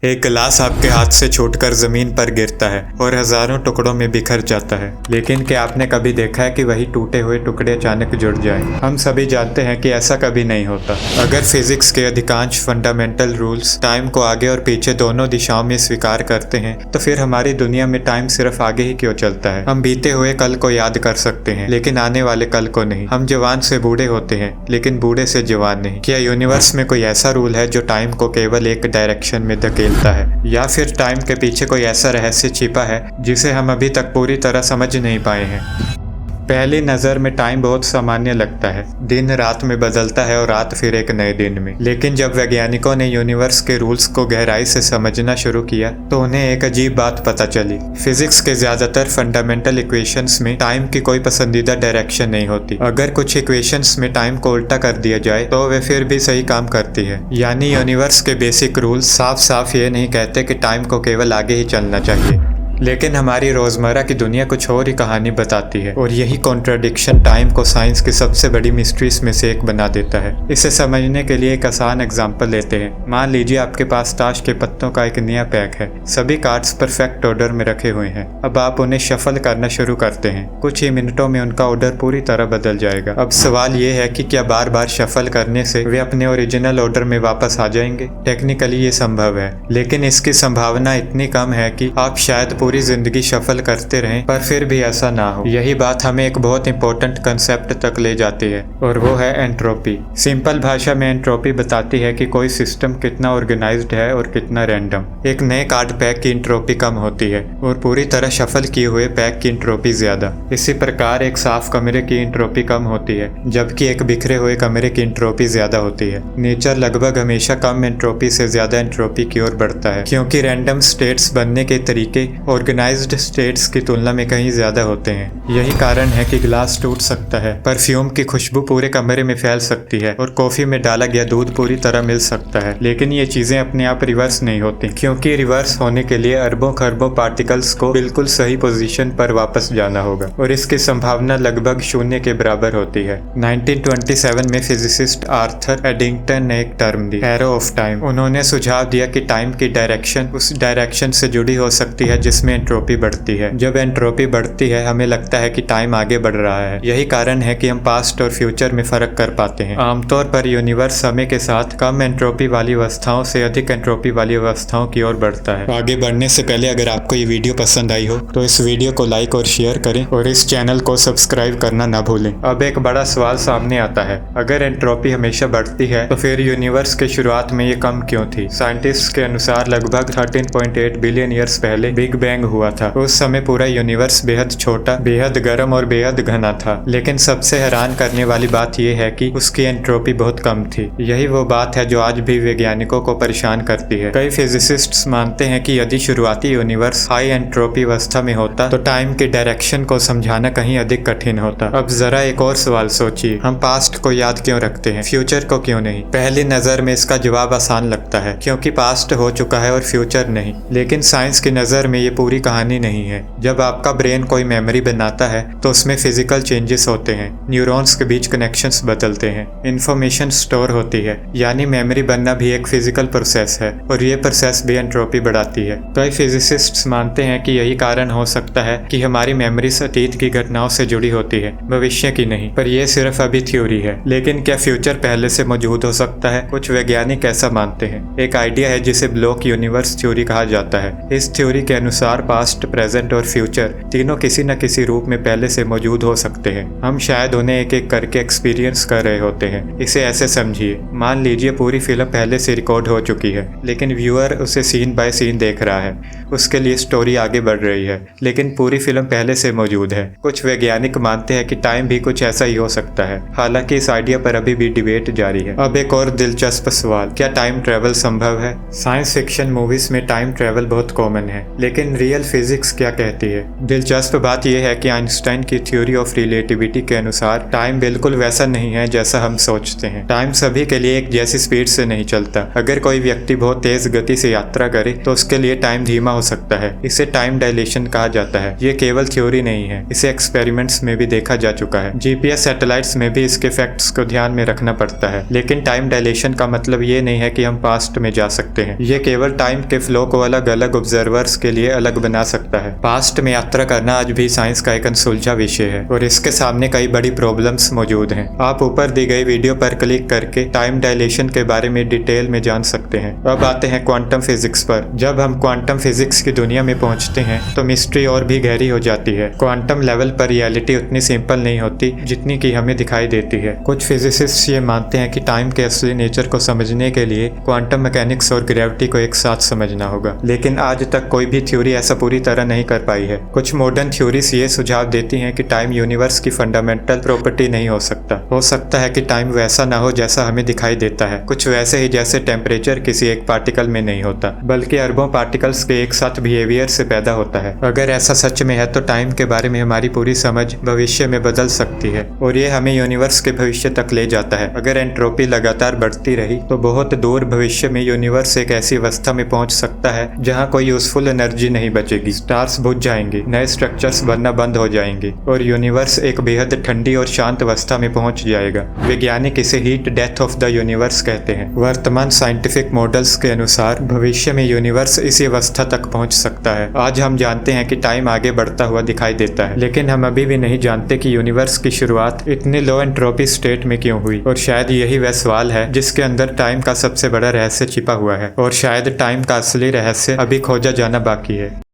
एक गिलास आपके हाथ से छूटकर जमीन पर गिरता है और हजारों टुकड़ों में बिखर जाता है, लेकिन क्या आपने कभी देखा है कि वही टूटे हुए टुकड़े अचानक जुड़ जाएं? हम सभी जानते हैं कि ऐसा कभी नहीं होता। अगर फिजिक्स के अधिकांश फंडामेंटल रूल्स टाइम को आगे और पीछे दोनों दिशाओं में स्वीकार करते हैं, तो फिर हमारी दुनिया में टाइम सिर्फ आगे ही क्यों चलता है? हम बीते हुए कल को याद कर सकते हैं, लेकिन आने वाले कल को नहीं। हम जवान से बूढ़े होते हैं, लेकिन बूढ़े से जवान नहीं। क्या यूनिवर्स में कोई ऐसा रूल है जो टाइम को केवल एक डायरेक्शन में धकेलता है, या फिर टाइम के पीछे कोई ऐसा रहस्य छिपा है जिसे हम अभी तक पूरी तरह समझ नहीं पाए हैं? पहली नज़र में टाइम बहुत सामान्य लगता है। दिन रात में बदलता है और रात फिर एक नए दिन में। लेकिन जब वैज्ञानिकों ने यूनिवर्स के रूल्स को गहराई से समझना शुरू किया तो उन्हें एक अजीब बात पता चली। फिजिक्स के ज्यादातर फंडामेंटल इक्वेशंस में टाइम की कोई पसंदीदा डायरेक्शन नहीं होती। अगर कुछ इक्वेशंस में टाइम को उल्टा कर दिया जाए तो वे फिर भी सही काम करती है। यानी यूनिवर्स के बेसिक रूल्स साफ साफ ये नहीं कहते कि टाइम को केवल आगे ही चलना चाहिए, लेकिन हमारी रोजमर्रा की दुनिया कुछ और ही कहानी बताती है। और यही कॉन्ट्राडिक्शन टाइम को साइंस की सबसे बड़ी मिस्ट्रीज में से एक बना देता है। इसे समझने के लिए एक आसान एग्जांपल लेते हैं। मान लीजिए आपके पास ताश के पत्तों का एक नया पैक है। सभी कार्ड्स परफेक्ट ऑर्डर में रखे हुए हैं। अब आप उन्हें शफल करना शुरू करते हैं। कुछ ही मिनटों में उनका ऑर्डर पूरी तरह बदल जाएगा। अब सवाल ये है कि क्या बार बार शफल करने से वे अपने ओरिजिनल ऑर्डर में वापस आ जाएंगे? टेक्निकली ये संभव है, लेकिन इसकी संभावना इतनी कम है कि आप शायद पूरी जिंदगी शफल करते रहें पर फिर भी ऐसा ना हो। यही बात हमें एक बहुत इंपॉर्टेंट कंसेप्ट तक ले जाती है, और वो है एंट्रोपी। सिंपल भाषा में एंट्रोपी बताती है कि कोई सिस्टम कितना ऑर्गेनाइज्ड है और कितना रैंडम। एक नए कार्ड पैक की एंट्रोपी कम होती है और पूरी तरह शफल किए हुए पैक की एंट्रोपी ज्यादा। इसी प्रकार एक साफ कमरे की एंट्रोपी कम होती है, जबकि एक बिखरे हुए कमरे की एंट्रोपी ज्यादा होती है। नेचर लगभग हमेशा कम एंट्रोपी से ज्यादा एंट्रोपी की ओर बढ़ता है, क्योंकि रैंडम स्टेट्स बनने के तरीके ऑर्गेनाइज्ड स्टेट्स की तुलना में कहीं ज्यादा होते हैं। यही कारण है कि ग्लास टूट सकता है, परफ्यूम की खुशबू पूरे कमरे में फैल सकती है और कॉफी में डाला गया दूध पूरी तरह मिल सकता है। लेकिन ये चीजें अपने आप रिवर्स नहीं होती, क्योंकि रिवर्स होने के लिए अरबों खरबों पार्टिकल्स को बिल्कुल सही पोजीशन पर वापस जाना होगा, और इसकी संभावना लगभग शून्य के बराबर होती है। 1927 में फिजिसिस्ट आर्थर एडिंगटन ने एक term the, arrow of time. उन्होंने सुझाव दिया कि टाइम की डायरेक्शन उस डायरेक्शन से जुड़ी हो सकती है जिसमें एंट्रोपी बढ़ती है। जब एंट्रोपी बढ़ती है हमें लगता है कि टाइम आगे बढ़ रहा है। यही कारण है कि हम पास्ट और फ्यूचर में फर्क कर पाते हैं। आमतौर पर यूनिवर्स समय के साथ कम एंट्रोपी वाली अवस्थाओं से अधिक एंट्रोपी वाली अवस्थाओं की ओर बढ़ता है। आगे बढ़ने से पहले अगर आपको ये वीडियो पसंद आई हो तो इस वीडियो को लाइक और शेयर करें, और इस चैनल को सब्सक्राइब करना ना भूलें। अब एक बड़ा सवाल सामने आता है, अगर एंट्रोपी हमेशा बढ़ती है तो फिर यूनिवर्स के शुरुआत में ये कम क्यों थी? साइंटिस्ट के अनुसार लगभग 13.8 बिलियन ईयर्स पहले बिग बैंग हुआ था। उस समय पूरा यूनिवर्स बेहद छोटा, बेहद गर्म और बेहद घना था। लेकिन सबसे हैरान करने वाली बात यह है कि उसकी एंट्रोपी बहुत कम थी। यही वो बात है जो आज भी वैज्ञानिकों को परेशान करती है। कई फिजिसिस्ट्स मानते हैं कि यदि शुरुआती यूनिवर्स हाई एंट्रोपी अवस्था में होता तो टाइम के डायरेक्शन को समझाना कहीं अधिक कठिन होता। अब जरा एक और सवाल सोचिए, हम पास्ट को याद क्यों रखते हैं, फ्यूचर को क्यों नहीं? पहली नजर में इसका जवाब आसान लगता है, क्योंकि पास्ट हो चुका है और फ्यूचर नहीं। लेकिन साइंस की नजर में ये पूरी कहानी नहीं है। जब आपका ब्रेन कोई मेमोरी बनाता है तो उसमें फिजिकल चेंजेस होते हैं। न्यूरॉन्स के बीच कनेक्शंस बदलते हैं, इंफॉर्मेशन स्टोर होती है। यानी मेमोरी बनना भी एक फिजिकल प्रोसेस है, और ये प्रोसेस भी एंट्रोपी बढ़ाती है। कई फिजिसिस्ट्स मानते हैं कि यही कारण हो सकता है कि हमारी मेमोरीज अतीत की घटनाओं से जुड़ी होती है, भविष्य की नहीं। पर यह सिर्फ अभी थ्योरी है। लेकिन क्या फ्यूचर पहले से मौजूद हो सकता है? कुछ वैज्ञानिक ऐसा मानते हैं। एक आइडिया है जिसे ब्लॉक यूनिवर्स थ्योरी कहा जाता है। इस थ्योरी के अनुसार पास्ट, प्रेजेंट और फ्यूचर तीनों किसी न किसी रूप में पहले से मौजूद हो सकते हैं। हम शायद उन्हें एक एक करके एक्सपीरियंस कर रहे होते हैं। इसे ऐसे समझिए, मान लीजिए पूरी फिल्म पहले से रिकॉर्ड हो चुकी है, लेकिन व्यूअर उसे सीन बाय सीन देख रहा है। उसके लिए स्टोरी आगे बढ़ रही है, लेकिन पूरी फिल्म पहले से मौजूद है। कुछ वैज्ञानिक मानते हैं कि टाइम भी कुछ ऐसा ही हो सकता है। हालांकि इस आइडिया पर अभी भी डिबेट जारी है। अब एक और दिलचस्प सवाल, क्या टाइम ट्रेवल संभव है? साइंस फिक्शन मूवीज में टाइम ट्रेवल बहुत कॉमन है, लेकिन रियल फिजिक्स क्या कहती है। दिलचस्प बात यह है कि आइंस्टाइन की थ्योरी ऑफ रिलेटिविटी के अनुसार टाइम बिल्कुल वैसा नहीं है जैसा हम सोचते हैं। टाइम सभी के लिए एक जैसी स्पीड से नहीं चलता। अगर कोई व्यक्ति बहुत तेज गति से यात्रा करे तो उसके लिए टाइम धीमा हो सकता है। इसे टाइम डायलेशन कहा जाता है। ये केवल थ्योरी नहीं है, इसे एक्सपेरिमेंट्स में भी देखा जा चुका है। जीपीएस सैटेलाइट्स में भी इसके फैक्ट्स को ध्यान में रखना पड़ता है। लेकिन टाइम डायलेशन का मतलब ये नहीं है कि हम पास्ट में जा सकते हैं। ये केवल टाइम के फ्लो को अलग अलग ऑब्जर्वर्स के लिए अलग बना सकता है। पास्ट में यात्रा करना आज भी साइंस का एक अनसुलझा विषय है और इसके सामने कई बड़ी प्रॉब्लम्स मौजूद हैं। आप ऊपर दी गई वीडियो पर क्लिक करके टाइम डायलेशन के बारे में डिटेल में जान सकते हैं। अब आते हैं क्वांटम फिजिक्स पर। जब हम क्वांटम फिजिक्स की दुनिया में पहुंचते हैं तो मिस्ट्री और भी गहरी हो जाती है। क्वांटम लेवल पर रियलिटी उतनी सिंपल नहीं होती जितनी कि हमें दिखाई देती है। कुछ फिजिसिस्ट ये मानते हैं कि टाइम के असली नेचर को समझने के लिए क्वांटम मैकेनिक्स और ग्रेविटी को एक साथ समझना होगा, लेकिन आज तक कोई भी थ्योरी ऐसा पूरी तरह नहीं कर पाई है। कुछ मॉडर्न थ्योरीज ये सुझाव देती हैं कि टाइम यूनिवर्स की फंडामेंटल प्रॉपर्टी नहीं हो सकता है कि टाइम वैसा ना हो जैसा हमें दिखाई देता है, कुछ वैसे ही जैसे टेम्परेचर किसी एक पार्टिकल में नहीं होता बल्कि अरबों पार्टिकल्स के एक साथ बिहेवियर से पैदा होता है। अगर ऐसा सच में है तो टाइम के बारे में हमारी पूरी समझ भविष्य में बदल सकती है और ये हमें यूनिवर्स के भविष्य तक ले जाता है। अगर एंट्रोपी लगातार बढ़ती रही तो बहुत दूर भविष्य में यूनिवर्स एक ऐसी अवस्था में पहुंच सकता है जहां कोई यूजफुल एनर्जी नहीं बचेगी। स्टार्स बुझ जाएंगे, नए स्ट्रक्चर्स बनना बंद हो जाएंगे और यूनिवर्स एक बेहद ठंडी और शांत अवस्था में पहुंच जाएगा। वैज्ञानिक इसे heat death of the universe कहते हैं। वर्तमान साइंटिफिक मॉडल्स के अनुसार भविष्य में यूनिवर्स इसी अवस्था तक पहुंच सकता है। आज हम जानते हैं कि टाइम आगे बढ़ता हुआ दिखाई देता है, लेकिन हम अभी भी नहीं जानते कि यूनिवर्स की शुरुआत इतनी लो एंट्रोपी स्टेट में क्यों हुई। और शायद यही वह सवाल है जिसके अंदर टाइम का सबसे बड़ा रहस्य छिपा हुआ है और शायद टाइम का असली रहस्य अभी खोजा जाना बाकी है।